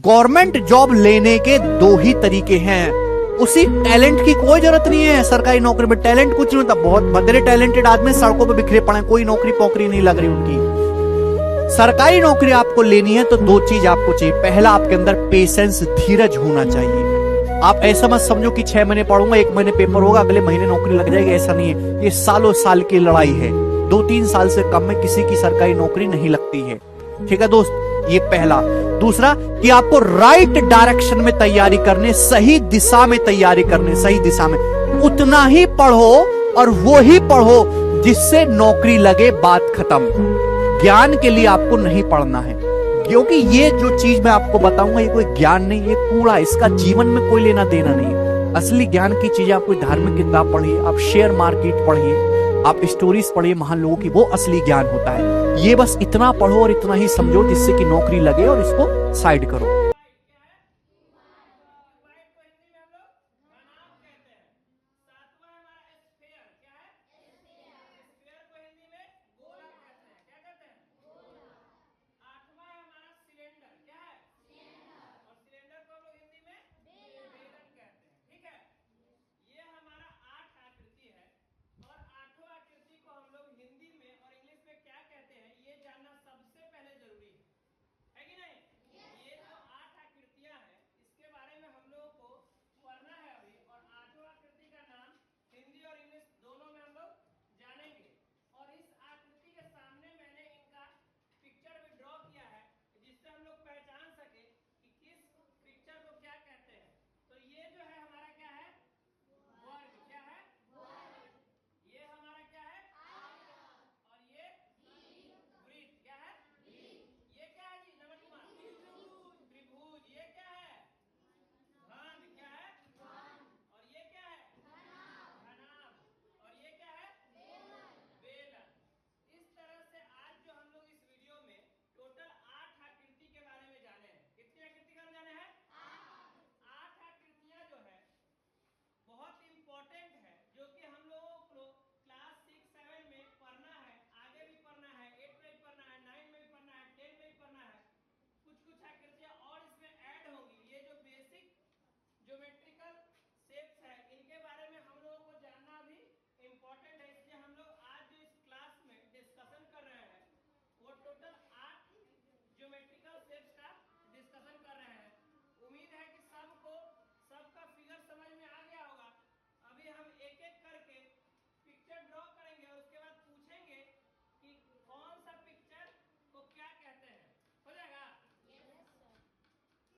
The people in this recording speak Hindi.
गवर्नमेंट जॉब लेने के दो ही तरीके हैं। उसी टैलेंट की कोई जरूरत नहीं है। सरकारी नौकरी में टैलेंट कुछ नहीं होता। बहुत बदले टैलेंटेड आदमी सड़कों पे बिखरे पड़े, कोई नौकरी पोकरी नहीं लग रही उनकी। सरकारी नौकरी आपको लेनी है तो दो चीज आपको चाहिए। पहला, आपके अंदर पेशेंस, धीरज होना चाहिए। आप ऐसा मत समझो कि 6 महीने पढ़ूंगा, 1 महीने पेपर होगा, अगले महीने नौकरी लग जाएगी, ऐसा नहीं है। ये सालों साल की लड़ाई है। 2-3 साल से कम में किसी की सरकारी नौकरी नहीं लगती है। ठीक है दोस्त, ये पहला। दूसरा कि आपको राइट डायरेक्शन में तैयारी करने, सही दिशा में तैयारी करने, सही दिशा में उतना ही पढ़ो और वो ही पढ़ो जिससे नौकरी लगे, बात खत्म। ज्ञान के लिए आपको नहीं पढ़ना है, क्योंकि ये जो चीज मैं आपको बताऊंगा ये कोई ज्ञान नहीं, ये कूड़ा, इसका जीवन में कोई लेना देना नहीं है। असली ज्ञान की चीजें आप कोई धार्मिक किताब पढ़िए, आप शेयर मार्केट पढ़िए, आप स्टोरीज पढ़िए महान लोगों की, वो असली ज्ञान होता है। ये बस इतना पढ़ो और इतना ही समझो जिससे कि नौकरी लगे और इसको साइड करो।